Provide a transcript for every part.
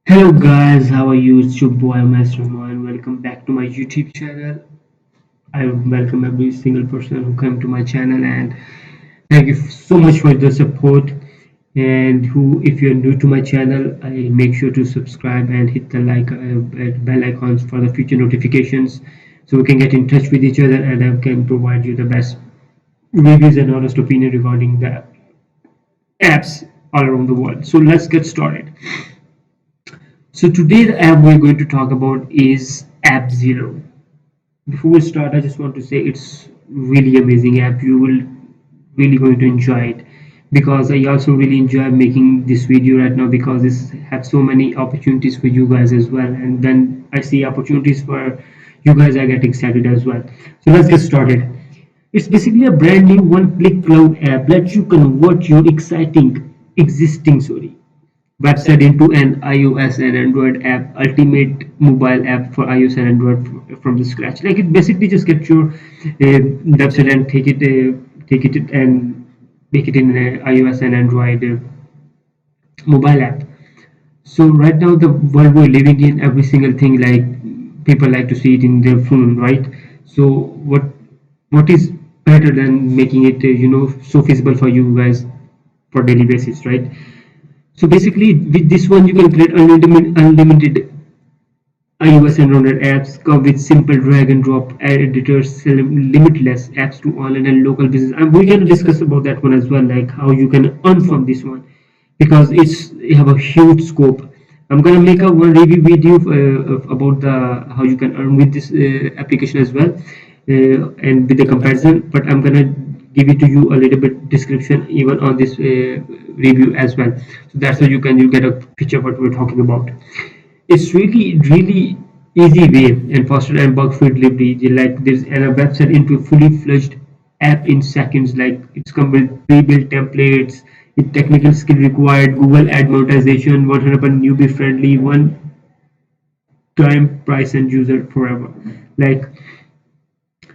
Hello guys, how are you? It's your boy Omais Rehman. Welcome back to my YouTube channel. I welcome every single person who came to my channel and thank you so much for the support. And who, if you're new to my channel, I make sure to subscribe and hit the bell icons for the future notifications, so we can get in touch with each other and I can provide you the best reviews and honest opinion regarding the apps all around the world. So let's get started. So today the app we're going to talk about is Appzilo. Before we start, I just want to say it's really amazing app. You will really going to enjoy it because I also really enjoy making this video right now because this has so many opportunities for you guys as well. And when I see opportunities for you guys, I get excited as well. So let's get started. It's basically a brand new one-click cloud app. Let you convert your exciting existing website into an iOS and Android app, ultimate mobile app for iOS and Android from the scratch. Like it basically just get your website and take it and make it in iOS and Android mobile app. So right now the world we're living in, every single thing like people like to see it in their phone, right? So what is better than making it so feasible for you guys for daily basis, right? So basically, with this one, you can create unlimited iOS and Android apps, come with simple drag and drop editors, limitless apps to online and local business. And we're going to discuss about that one as well, like how you can earn from this one, because it have a huge scope. I'm gonna make a one review video about the how you can earn with this application as well, and with the comparison. But I'm gonna give it to you a little bit description even on this review as well, so that's how you get a picture of what we're talking about. It's really easy way and faster and bug-free delivery. Like there's a website into a fully fledged app in seconds. Like it's come with pre-built templates, with technical skill required, Google ad monetization, 100% newbie friendly, one time price and user forever. Like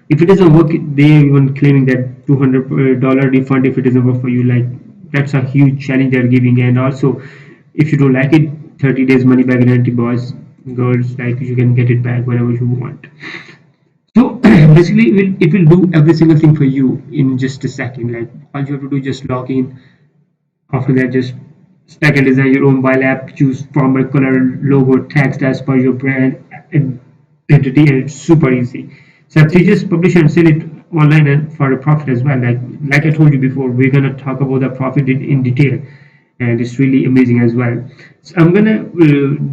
if it doesn't work, they even claiming that $200 refund if it doesn't work for you. Like that's a huge challenge they're giving. And also, if you don't like it, 30 days money back guarantee, boys, girls. Like you can get it back whenever you want. So basically, it will do every single thing for you in just a second. Like all you have to do is just log in. After that, just stack and design your own mobile app. Choose format, color, logo, text as per your brand identity, and it's super easy. So if you just publish and sell it online and for a profit as well. Like I told you before, we're gonna talk about the profit in detail, and it's really amazing as well. So I'm gonna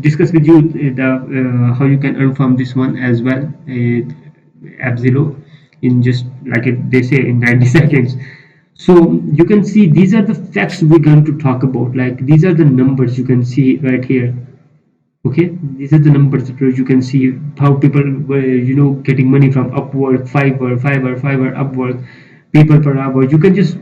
discuss with you the how you can earn from this one as well. Appzilo in just like they say in 90 seconds. So you can see these are the facts we're going to talk about. Like these are the numbers you can see right here. Okay, these are the numbers that you can see how people were getting money from Upwork, Fiverr, Upwork, people per hour. You can just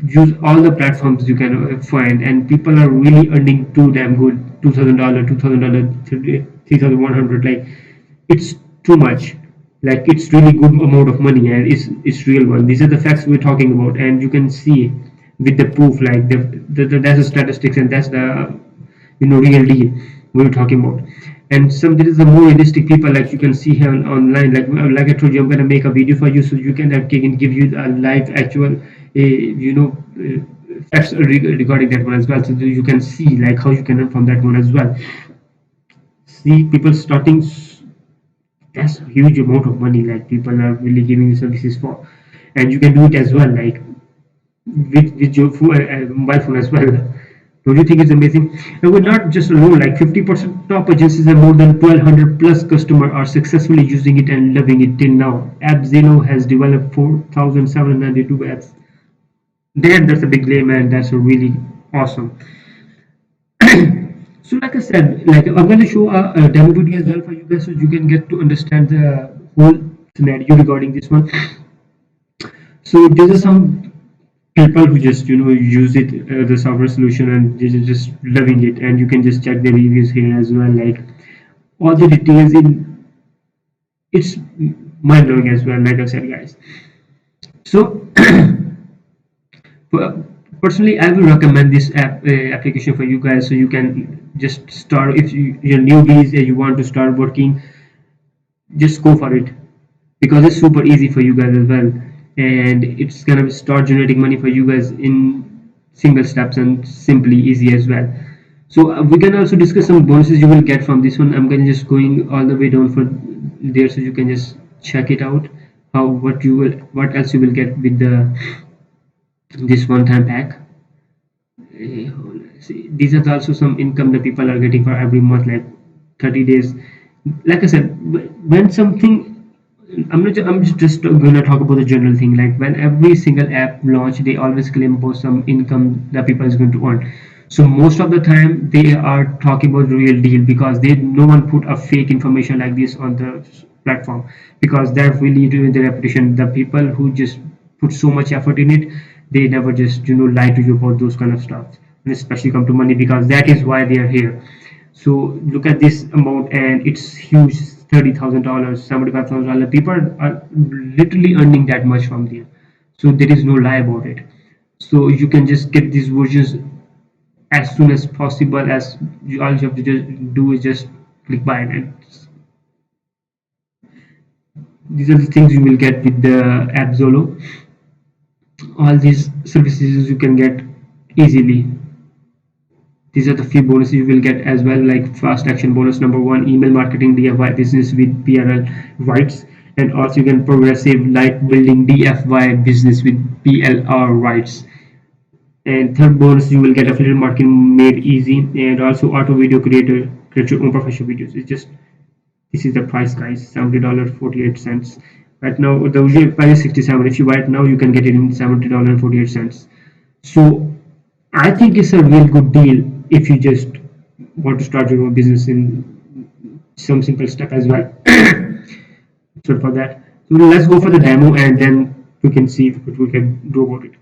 use all the platforms you can find, and people are really earning too damn good. $2,000, $2,000, 3,100. Like it's too much. Like it's really good amount of money, and it's real one. These are the facts we're talking about, and you can see with the proof. Like that's the statistics, and that's the real deal we were talking about. And some there is a more realistic people, like you can see here online. Like I told you, I'm gonna make a video for you so you can give you a live actual facts regarding that one as well, so that you can see like how you can earn from that one as well. See people starting, that's a huge amount of money, like people are really giving you services for, and you can do it as well, like with your mobile phone as well. Don't you think it's amazing? And we're not just alone, like 50% top agencies and more than 1200 plus customers are successfully using it and loving it till now. Appzilo has developed 4,792 apps. That's a big claim, and that's a really awesome. So like I said, like I'm going to show a demo video as well for you guys so you can get to understand the whole scenario regarding this one. So these are some people who just use it, the software solution, and they're just loving it, and you can just check the reviews here as well, like all the details in it's mind-blowing as well, like I said, guys. So Personally, I will recommend this application for you guys, so you can just start. If you're newbies and you want to start working, just go for it, because it's super easy for you guys as well, and it's gonna start generating money for you guys in single steps and simply easy as well. So we can also discuss some bonuses you will get from this one. I'm gonna just going all the way down for there, so you can just check it out. How what else you will get with the this one time pack. See, these are also some income that people are getting for every month, like 30 days. Like I said, when something, I'm just gonna talk about the general thing. Like when every single app launch, they always claim about some income that people is going to earn. So most of the time they are talking about the real deal, because they no one put a fake information like this on the platform, because that really ruin their reputation. The people who just put so much effort in it, they never just lie to you about those kind of stuff, and especially come to money, because that is why they are here. So look at this amount, and it's huge: $30,000, $75,000. People are literally earning that much from there. So there is no lie about it. So you can just get these versions as soon as possible. As all you have to just do is just click buy, and these are the things you will get with the Appzilo. All these services you can get easily. These are the few bonuses you will get as well, like fast action bonus number one: email marketing DIY business with PRL rights, and also you can progressive light building DFY business with PLR rights. And third bonus, you will get affiliate marketing made easy, and also auto video creator create your own professional videos. It's just, this is the price, guys: $70.48. Right now the original price is 67. If you buy it now, you can get it in $70.48. So I think it's a real good deal if you just want to start your own business in some simple step as well. So for that, so let's go for the demo, and then we can see what we can do about it.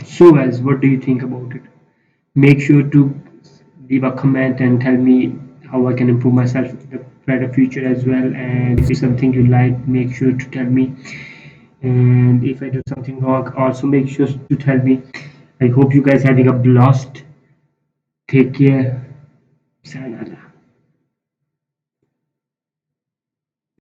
So guys, what do you think about it? Make sure to leave a comment and tell me how I can improve myself in the better future as well. And if it's something you like, make sure to tell me. And if I do something wrong, also make sure to tell me. I hope you guys having a blast. Take care. Sayonara.